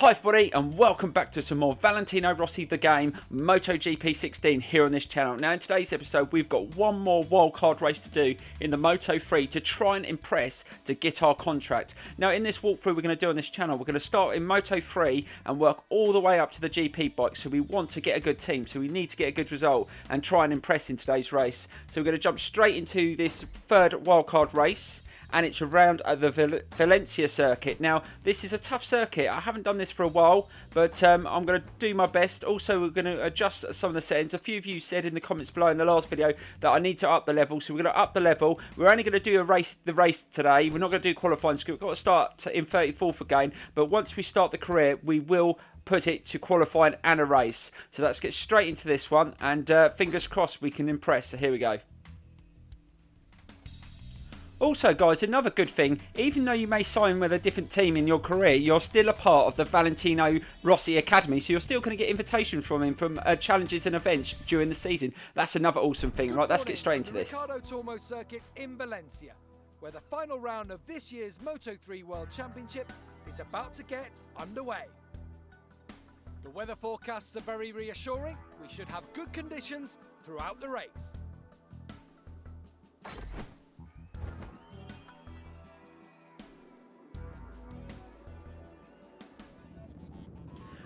Hi everybody and welcome back to some more Valentino Rossi the game MotoGP 16 here on this channel. Now in today's episode we've got one more wildcard race to do in the Moto3 to try and impress to get our contract. Now in this walkthrough we're going to do on this channel, we're going to start in Moto3 and work all the way up to the GP bike. So we want to get a good team, so we need to get a good result and try and impress in today's race. So we're going to jump straight into this third wildcard race. And it's around the Valencia circuit. Now, this is a tough circuit. I haven't done this for a while, but I'm going to do my best. Also, we're going to adjust some of the settings. A few of you said in the comments below in the last video that I need to up the level, so we're going to up the level. We're only going to do the race today. We're not going to do qualifying, so we've got to start in 34th again. But once we start the career, we will put it to qualifying and a race. So let's get straight into this one, and fingers crossed we can impress. So here we go. Also guys, another good thing, even though you may sign with a different team in your career, you're still a part of the Valentino Rossi Academy, so you're still going to get invitations from him from challenges and events during the season. That's another awesome thing. Right, let's get straight into this. Ricardo Tormo circuit in Valencia, where the final round of this year's Moto3 World Championship is about to get underway. The weather forecasts are very reassuring. We should have good conditions throughout the race.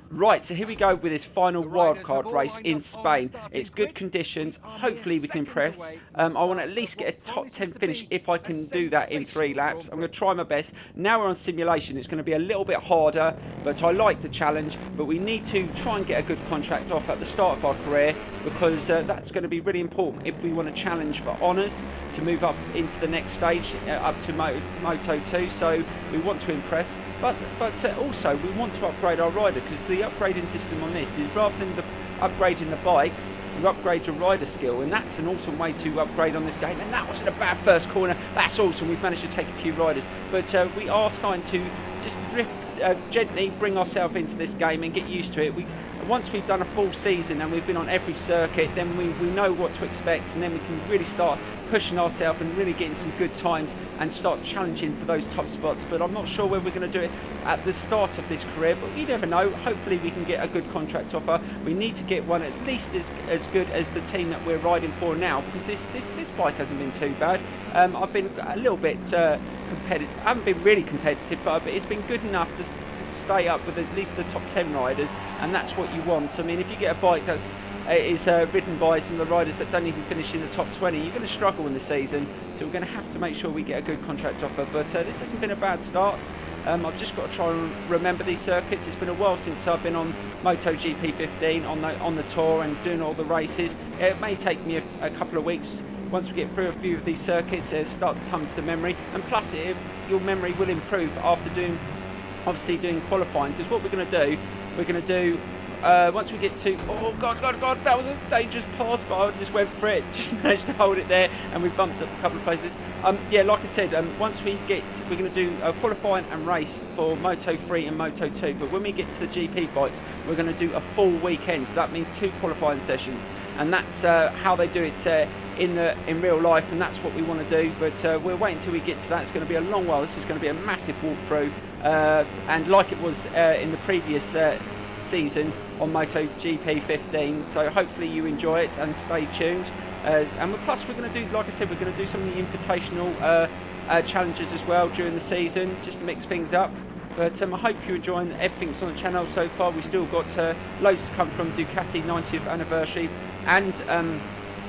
Right, so here we go with this final wildcard race in Spain. It's good conditions. Hopefully we can impress. I want to at least get a top 10 finish if I can do that in 3 laps. I'm going to try my best. Now we're on simulation. It's going to be a little bit harder, but I like the challenge. But we need to try and get a good contract off at the start of our career, because that's going to be really important if we want to challenge for honours to move up into the next stage, up to Moto2. So we want to impress, but also we want to upgrade our rider, because the upgrading system on this is, rather than upgrading the bikes, you upgrade your rider skill, and that's an awesome way to upgrade on this game. And that wasn't a bad first corner. That's awesome. We've managed to take a few riders, but we are starting to just gently bring ourselves into this game and get used to it. Once we've done a full season and we've been on every circuit, then we know what to expect, and then we can really start pushing ourselves and really getting some good times and start challenging for those top spots. But I'm not sure whether we're going to do it at the start of this career, but you never know. Hopefully we can get a good contract offer. We need to get one at least as good as the team that we're riding for now, because this bike hasn't been too bad. I've been a little bit competitive. I haven't been really competitive, but it's been good enough to stay up with at least the top 10 riders, and that's what you want. I mean, if you get a bike that's ridden by some of the riders that don't even finish in the top 20, you're going to struggle in the season. So we're going to have to make sure we get a good contract offer. But this hasn't been a bad start. I've just got to try and remember these circuits. It's been a while since I've been on MotoGP 15 on the tour and doing all the races. It may take me a couple of weeks. Once we get through a few of these circuits, start to come to the memory, and plus your memory will improve after doing qualifying. Because what we're going to do, once we get to, oh god, that was a dangerous pass, but I just went for it, just managed to hold it there, and we bumped up a couple of places. Yeah, like I said, once we're going to do qualifying and race for Moto3 and Moto2, but when we get to the GP bikes, we're going to do a full weekend, so that means 2 qualifying sessions, and that's how they do it in real life, and that's what we want to do. But we'll wait until we get to that. It's going to be a long while. This is going to be a massive walkthrough, and like it was in the previous season on MotoGP 15, so hopefully you enjoy it and stay tuned. And plus we're going to do, like I said, we're going to do some of the invitational challenges as well during the season, just to mix things up. But I hope you're enjoying everything that's on the channel so far. We've still got loads to come from Ducati 90th anniversary and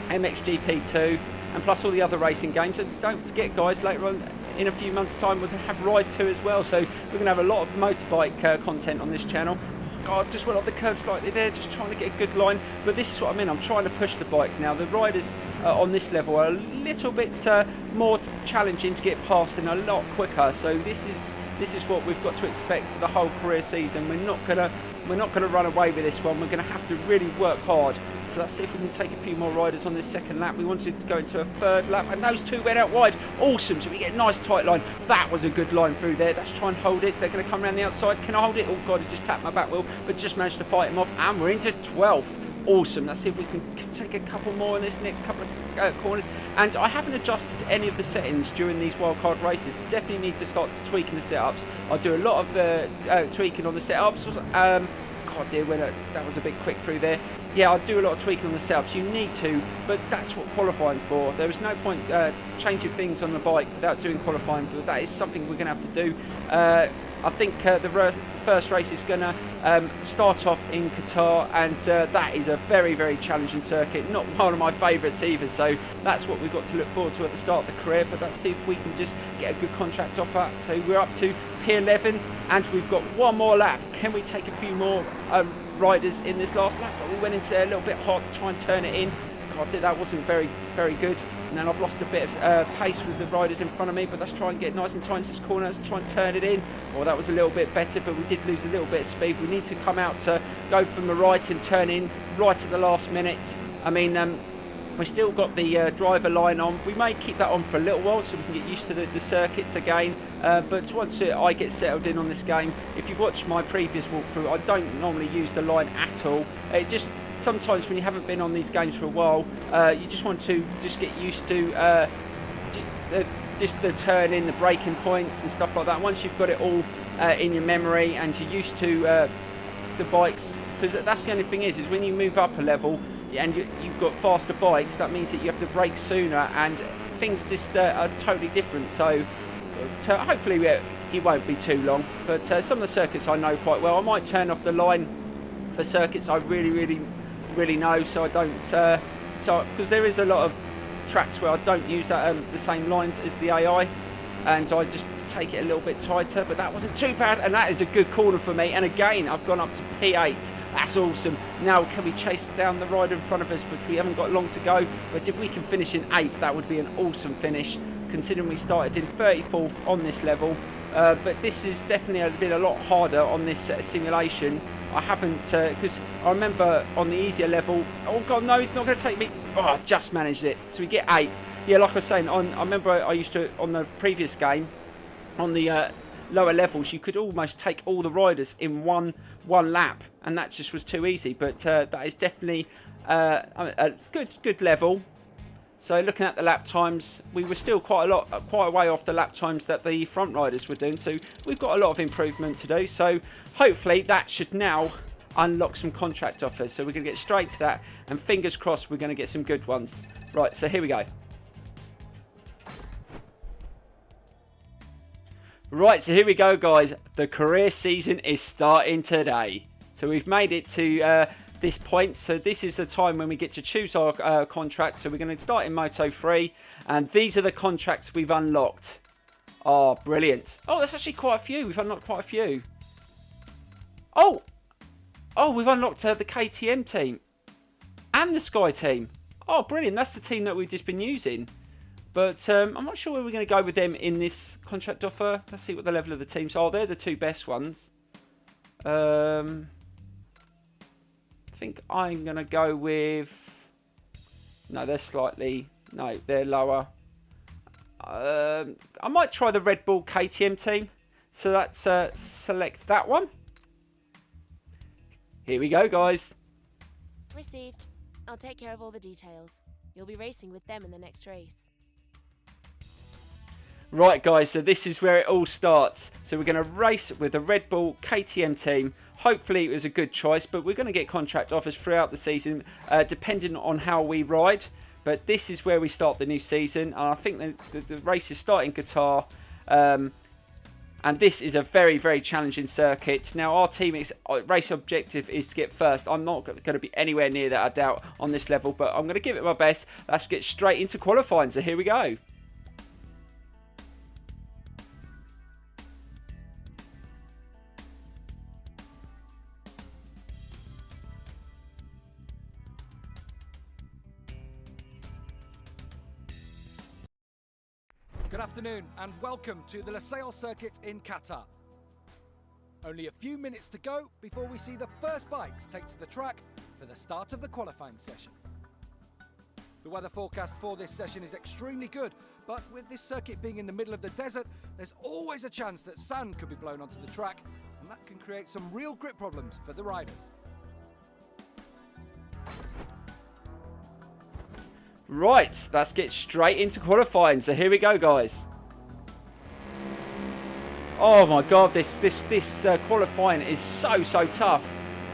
MXGP2, and plus all the other racing games. And don't forget guys, later on in a few months time we're going to have Ride 2 as well, so we're going to have a lot of motorbike content on this channel. God, just went off the curb slightly there, just trying to get a good line. But this is what I mean, I'm trying to push the bike now. The riders on this level are a little bit more challenging to get past and a lot quicker. So this is what we've got to expect for the whole career season. We're not gonna run away with this one. We're gonna have to really work hard. So let's see if we can take a few more riders on this second lap. We wanted to go into a third lap, and those 2 went out wide. Awesome, so we get a nice tight line. That was a good line through there. Let's try and hold it. They're going to come around the outside. Can I hold it? Oh god, I just tapped my back wheel, but just managed to fight him off, and we're into 12th. awesome. Let's see if we can take a couple more in this next couple of corners. And I haven't adjusted any of the settings during these wildcard races. Definitely need to start tweaking the setups. I do a lot of tweaking on the setups. God dear, that was a bit quick through there. Yeah, I do a lot of tweaking on the setups. You need to, but that's what qualifying's for. There is no point changing things on the bike without doing qualifying, but that is something we're going to have to do. I think the first race is going to start off in Qatar, and that is a very, very challenging circuit. Not one of my favourites either, so that's what we've got to look forward to at the start of the career. But let's see if we can just get a good contract offer. So we're up to P11, and we've got one more lap. Can we take a few more riders in this last lap? We went into there a little bit hot to try and turn it in. God, that wasn't very, very good. And then I've lost a bit of pace with the riders in front of me, but let's try and get nice and tight into this corner. Let's try and turn it in. Well, that was a little bit better, but we did lose a little bit of speed. We need to come out to go from the right and turn in right at the last minute. I mean, we've still got the driver line on. We may keep that on for a little while so we can get used to the circuits again. But once I get settled in on this game, if you've watched my previous walkthrough, I don't normally use the line at all. It just sometimes when you haven't been on these games for a while, you just want to just get used to just the turn in, the braking points and stuff like that. Once you've got it all in your memory and you're used to the bikes, because that's the only thing is when you move up a level and you've got faster bikes, that means that you have to brake sooner and things just are totally different. So hopefully it won't be too long, but some of the circuits I know quite well. I might turn off the line for circuits I really know, so I don't because there is a lot of tracks where I don't use the same lines as the AI, and I just take it a little bit tighter. But that wasn't too bad, and that is a good corner for me. And again, I've gone up to P8. That's awesome. Now can we chase down the rider in front of us, but we haven't got long to go. But if we can finish in 8th, that would be an awesome finish, considering we started in 34th on this level. But this has definitely been a lot harder on this simulation. I haven't, because I remember on the easier level, oh god no, he's not going to take me. Oh, I just managed it. So we get 8th. Yeah, like I was saying, I remember I used to, on the previous game, on the lower levels, you could almost take all the riders in one lap, and that just was too easy. But that is definitely a good level. So looking at the lap times, we were still quite a way off the lap times that the front riders were doing. So we've got a lot of improvement to do. So hopefully that should now unlock some contract offers. So we're going to get straight to that, and fingers crossed we're going to get some good ones. Right, so here we go. Right, so here we go, guys. The career season is starting today. So we've made it to this point. So this is the time when we get to choose our contract. So we're going to start in Moto 3. And these are the contracts we've unlocked. Oh, brilliant. Oh, that's actually quite a few. We've unlocked quite a few. Oh, we've unlocked the KTM team. And the Sky team. Oh, brilliant. That's the team that we've just been using. But I'm not sure where we're going to go with them in this contract offer. Let's see what the level of the teams are. They're the two best ones. I think I'm going to go with... No, they're lower. I might try the Red Bull KTM team. So let's select that one. Here we go, guys. Received. I'll take care of all the details. You'll be racing with them in the next race. Right, guys, so this is where it all starts. So we're going to race with the Red Bull KTM team. Hopefully it was a good choice, but we're going to get contract offers throughout the season, depending on how we ride. But this is where we start the new season, and I think the race is starting Qatar. And this is a very, very challenging circuit. Now, our team's race objective is to get first. I'm not going to be anywhere near that, I doubt, on this level, but I'm going to give it my best. Let's get straight into qualifying, so here we go. Good afternoon and welcome to the Losail circuit in Qatar. Only a few minutes to go before we see the first bikes take to the track for the start of the qualifying session. The weather forecast for this session is extremely good, but with this circuit being in the middle of the desert, there's always a chance that sand could be blown onto the track, and that can create some real grip problems for the riders. Right, let's get straight into qualifying. So here we go, guys. Oh my god, this qualifying is so tough.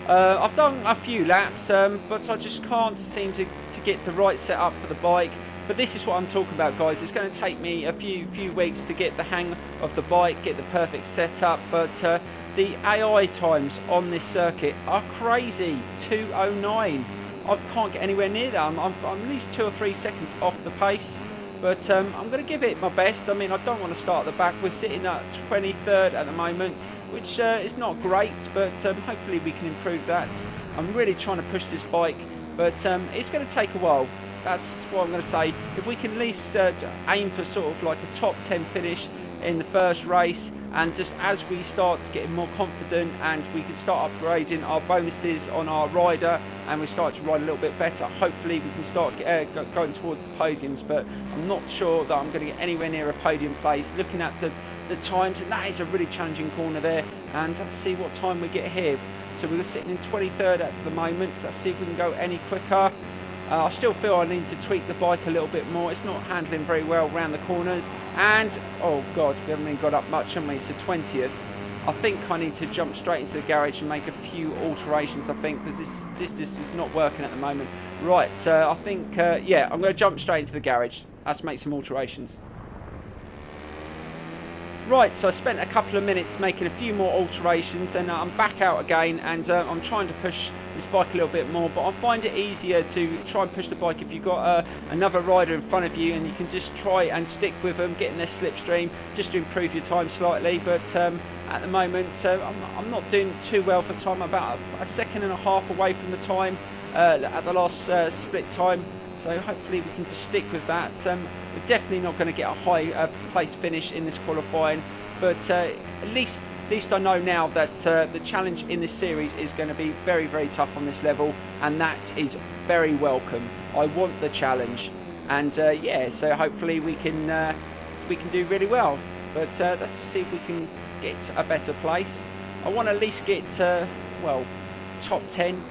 I've done a few laps, but I just can't seem to get the right setup for the bike. But this is what I'm talking about, guys. It's going to take me a few weeks to get the hang of the bike, get the perfect setup. But the AI times on this circuit are crazy. 2:09. I can't get anywhere near that. I'm at least 2 or 3 seconds off the pace. But I'm going to give it my best. I mean, I don't want to start at the back. We're sitting at 23rd at the moment, which is not great, but hopefully we can improve that. I'm really trying to push this bike, but it's going to take a while. That's what I'm going to say. If we can at least aim for sort of like a top 10 finish in the first race, and just as we start getting more confident and we can start upgrading our bonuses on our rider and we start to ride a little bit better, hopefully we can start going towards the podiums. But I'm not sure that I'm going to get anywhere near a podium place. Looking at the times, and that is a really challenging corner there, and let's see what time we get here. So we're sitting in 23rd at the moment. Let's see if we can go any quicker. I still feel I need to tweak the bike a little bit more. It's not handling very well around the corners. And, oh God, we haven't even got up much, haven't we? It's the 20th. I think I need to jump straight into the garage and make a few alterations, I think, because this is not working at the moment. Right, I think, yeah, I'm going to jump straight into the garage. Let's make some alterations. Right, so I spent a couple of minutes making a few more alterations, and I'm back out again, and I'm trying to push this bike a little bit more, but I find it easier to try and push the bike if you've got another rider in front of you, and you can just try and stick with them, getting their slipstream, just to improve your time slightly. But at the moment, I'm not doing too well for time. I'm about a second and a half away from the time at the last split time. So hopefully we can just stick with that. We're definitely not going to get a high place finish in this qualifying, but at least I know now that the challenge in this series is going to be very tough on this level, and that is very welcome. I want the challenge, and yeah, so hopefully we can do really well. But let's see if we can get a better place. I want to at least get well, top 10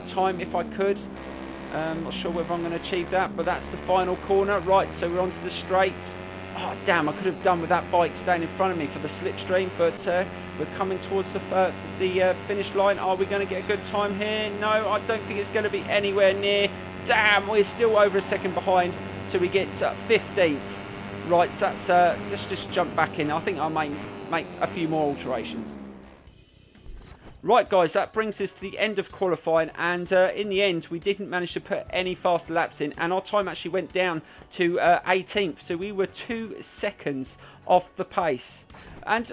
time if I could. Not sure whether I'm going to achieve that, but that's the final corner. Right, so we're onto the straight. Oh damn, I could have done with that bike staying in front of me for the slipstream, but we're coming towards the finish line. Are we going to get a good time here? No, I don't think it's going to be anywhere near. Damn, we're still over a second behind, so we get 15th. Right, so that's let's just jump back in. I think I might make a few more alterations. Right, guys, that brings us to the end of qualifying, and in the end we didn't manage to put any faster laps in, and our time actually went down to 18th, so we were 2 seconds off the pace, and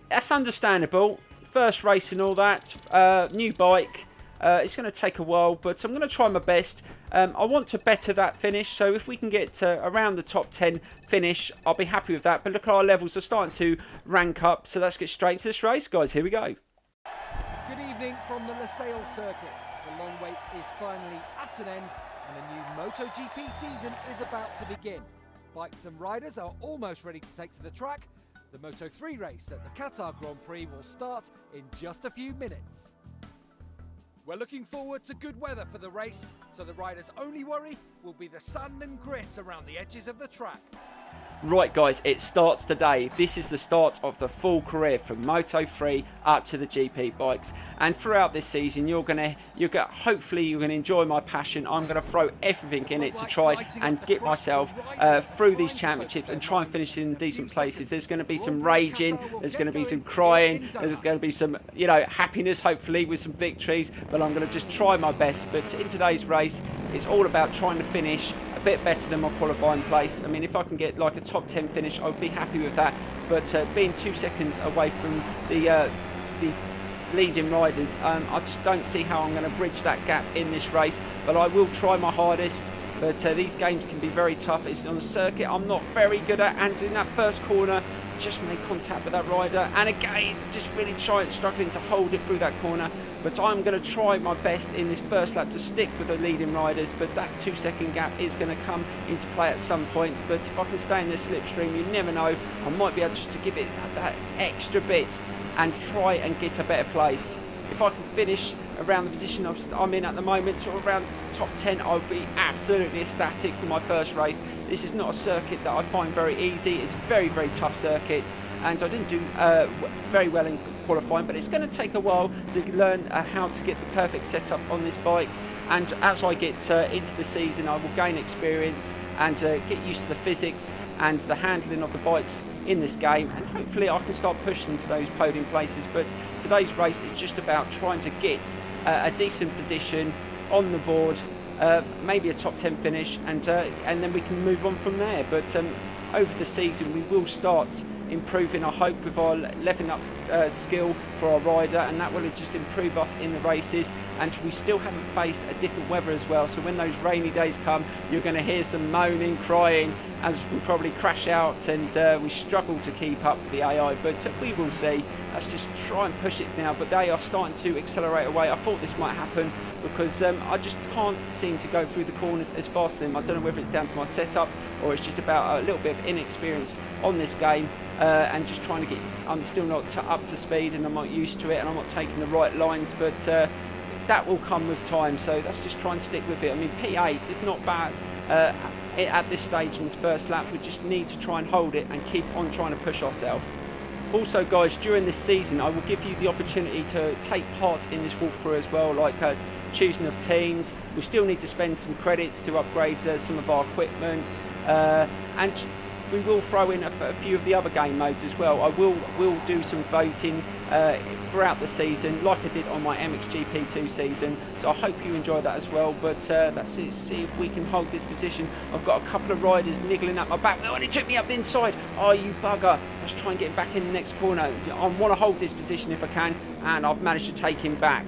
that's understandable. First race and all that, new bike, it's going to take a while, but I'm going to try my best. I want to better that finish, so if we can get around the top 10 finish, I'll be happy with that. But look at our levels, are starting to rank up, so let's get straight into this race, guys. Here we go. Good evening from the LaSalle circuit. The long wait is finally at an end, and a new MotoGP season is about to begin. Bikes and riders are almost ready to take to the track. The Moto3 race at the Qatar Grand Prix will start in just a few minutes. We're looking forward to good weather for the race, so the riders' only worry will be the sun and grit around the edges of the track. Right, guys, it starts today. This is the start of the full career from Moto3 up to the GP bikes, and throughout this season hopefully you're going to enjoy my passion. I'm going to throw everything in it to try and get myself through these championships and try and finish in decent places. There's going to be some raging, there's going to be some crying, there's going to be some happiness, hopefully, with some victories, but I'm going to just try my best. But in today's race, it's all about trying to finish a bit better than my qualifying place. I mean, if I can get like a top 10 finish, I would be happy with that. But being 2 seconds away from the leading riders, I just don't see how I'm going to bridge that gap in this race. But I will try my hardest. But these games can be very tough. It's on a circuit I'm not very good at, and in that first corner, just made contact with that rider, and again, just really struggling to hold it through that corner. But I'm going to try my best in this first lap to stick with the leading riders, but that 2 second gap is going to come into play at some point. But if I can stay in this slipstream, you never know, I might be able just to give it that extra bit and try and get a better place. if I can finish around the position I'm in at the moment, sort of around top 10, I'll be absolutely ecstatic for my first race. This is not a circuit that I find very easy. It's a very, very tough circuit, and I didn't do very well in qualifying, but it's going to take a while to learn how to get the perfect setup on this bike. And as I get into the season, I will gain experience and get used to the physics and the handling of the bikes in this game, and hopefully I can start pushing to those podium places. But today's race is just about trying to get a decent position on the board, maybe a top 10 finish, and then we can move on from there. But over the season we will start improving, I hope, with our leveling up skill for our rider, and that will just improve us in the races. And we still haven't faced a different weather as well, so when those rainy days come, you're going to hear some moaning, crying, as we probably crash out, and we struggle to keep up with the AI, but we will see. Let's just try and push it now. But they are starting to accelerate away. I thought this might happen because I just can't seem to go through the corners as fast as them. I don't know whether it's down to my setup or it's just about a little bit of inexperience on this game, and just trying to get, I'm still not up to speed, and I'm not used to it, and I'm not taking the right lines, but that will come with time, so let's just try and stick with it. I mean, P8 is not bad at this stage in this first lap. We just need to try and hold it and keep on trying to push ourselves. Also guys, during this season I will give you the opportunity to take part in this walkthrough as well, like choosing of teams. We still need to spend some credits to upgrade some of our equipment, and we will throw in a few of the other game modes as well. I will do some voting throughout the season, like I did on my MXGP2 season, so I hope you enjoy that as well. But let's see if we can hold this position. I've got a couple of riders niggling at my back. Oh, and he took me up the inside. Oh, you bugger. Let's try and get him back in the next corner. I want to hold this position if I can, and I've managed to take him back.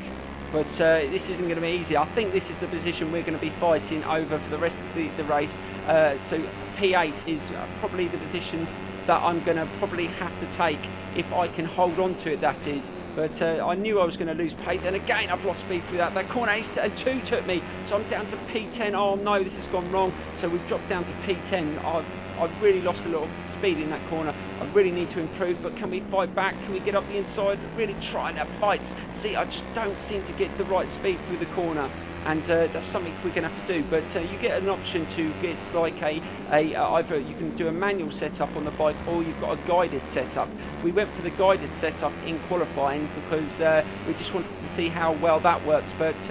But this isn't going to be easy. I think this is the position we're going to be fighting over for the rest of the race. So P8 is probably the position that I'm going to probably have to take if I can hold on to it, that is. But I knew I was going to lose pace, and again I've lost speed through that. That corner and 2 took me, so I'm down to P10. Oh no, this has gone wrong. So we've dropped down to P10. I've really lost a little speed in that corner. I really need to improve, but can we fight back? Can we get up the inside? Really trying to fight. See, I just don't seem to get the right speed through the corner, and that's something we're going to have to do. But you get an option to get like either you can do a manual setup on the bike, or you've got a guided setup. We went for the guided setup in qualifying because we just wanted to see how well that works. But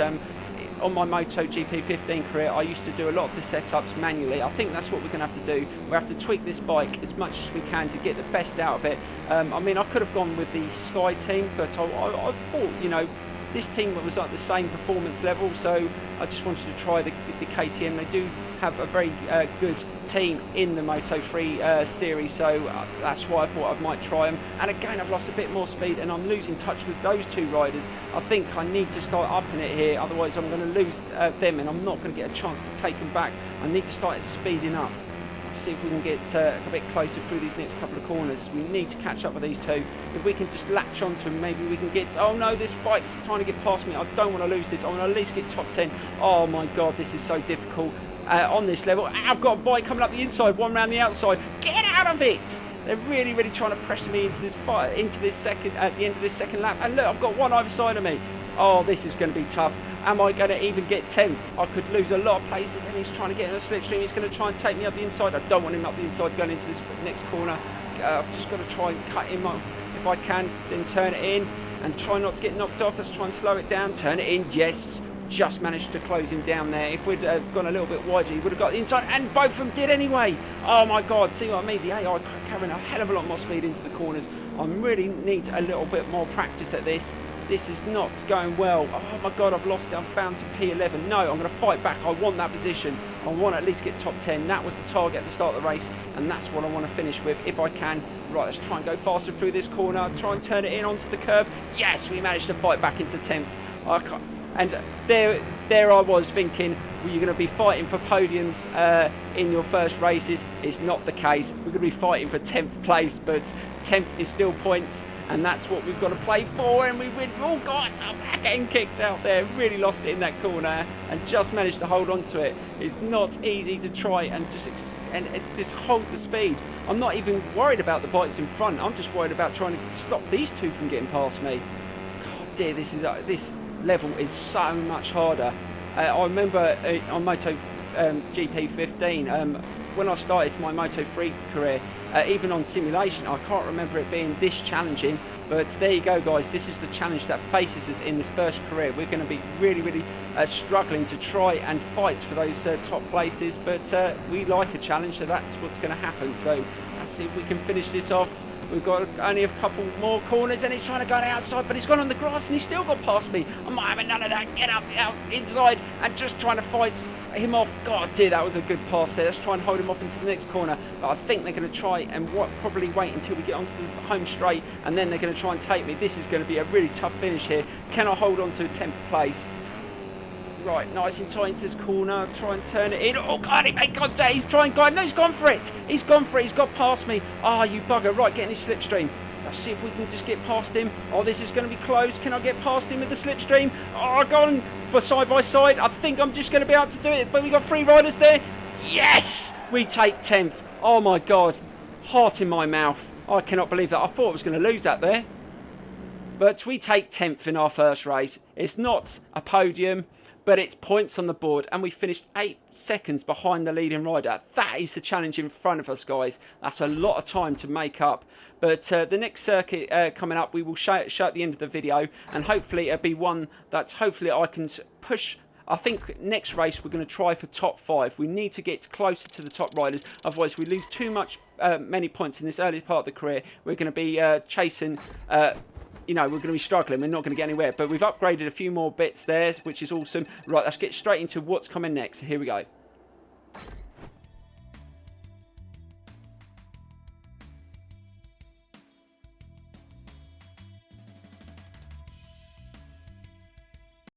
on my MotoGP 15 career, I used to do a lot of the setups manually. I think that's what we're going to have to do. We have to tweak this bike as much as we can to get the best out of it. I mean, I could have gone with the Sky team, but I thought, you know, this team was at the same performance level, so I just wanted to try the KTM. They do have a very good team in the Moto3 series, so that's why I thought I might try them. And again, I've lost a bit more speed, and I'm losing touch with those two riders. I think I need to start upping it here, otherwise I'm going to lose them, and I'm not going to get a chance to take them back. I need to start speeding up. See if we can get a bit closer through these next couple of corners. We need to catch up with these two. If we can just latch onto them, maybe we can get... Oh no, this bike's trying to get past me. I don't want to lose this. I want to at least get top 10. Oh my god, this is so difficult on this level. I've got a bike coming up the inside, one round the outside. Get out of it! They're really trying to pressure me into this fight, into this second, at the end of this second lap. And look, I've got one either side of me. Oh, this is going to be tough. Am I going to even get 10th? I could lose a lot of places, and he's trying to get in a slipstream. He's going to try and take me up the inside. I don't want him up the inside going into this next corner. I've just got to try and cut him off if I can, then turn it in and try not to get knocked off. Let's try and slow it down. Turn it in. Yes. Just managed to close him down there. If we'd gone a little bit wider, he would have got the inside, and both of them did anyway. Oh my god, see what I mean? The AI carrying a hell of a lot more speed into the corners. I really need a little bit more practice at this. This is not going well. Oh my god, I've lost it. I'm bound to P11. No, I'm going to fight back. I want that position. I want to at least get top 10. That was the target at the start of the race, and that's what I want to finish with if I can. Right, let's try and go faster through this corner. Try and turn it in onto the curb. Yes, we managed to fight back into 10th. I can't. And there I was thinking, well, you're going to be fighting for podiums in your first races. It's not the case. We're going to be fighting for 10th place, but 10th is still points, and that's what we've got to play for. And we win. Oh God, I'm back getting kicked out there. Really lost it in that corner, and just managed to hold on to it. It's not easy to try and just hold the speed. I'm not even worried about the bikes in front. I'm just worried about trying to stop these two from getting past me. dear, this level is so much harder. I remember on MotoGP 15, when I started my Moto3 career, even on simulation, I can't remember it being this challenging. But there you go, guys. This is the challenge that faces us in this first career. We're going to be really struggling to try and fight for those top places. But we like a challenge, so that's what's going to happen. So let's see if we can finish this off. We've got only a couple more corners, and he's trying to go outside, but he's gone on the grass, and he's still got past me. I'm not having none of that. Get up out inside and just trying to fight him off. God, dear, that was a good pass there. Let's try and hold him off into the next corner. But I think they're going to try and probably wait until we get onto the home straight, and then they're going to try and take me. This is going to be a really tough finish here. Can I hold on to a 10th place? Right, nice and tight into this corner. Try and turn it in. Oh, God, he made contact. He's trying, God. No, he's gone for it. He's gone for it. He's got past me. Ah, you bugger. Right, getting his slipstream. Let's see if we can just get past him. Oh, this is going to be close. Can I get past him with the slipstream? Oh, gone side by side. I think I'm just going to be able to do it. But we got 3 riders there. Yes! We take 10th. Oh, my God. Heart in my mouth. I cannot believe that. I thought I was going to lose that there. But we take 10th in our first race. It's not a podium, but it's points on the board, and we finished 8 seconds behind the leading rider. That is the challenge in front of us, guys. That's a lot of time to make up. But the next circuit coming up, we will show at the end of the video, and hopefully it'll be one that hopefully I can push. I think next race we're going to try for top 5. We need to get closer to the top riders, otherwise we lose too many points in this early part of the career. We're going to be chasing... you know, we're going to be struggling. We're not going to get anywhere. But we've upgraded a few more bits there, which is awesome. Right, let's get straight into what's coming next. Here we go.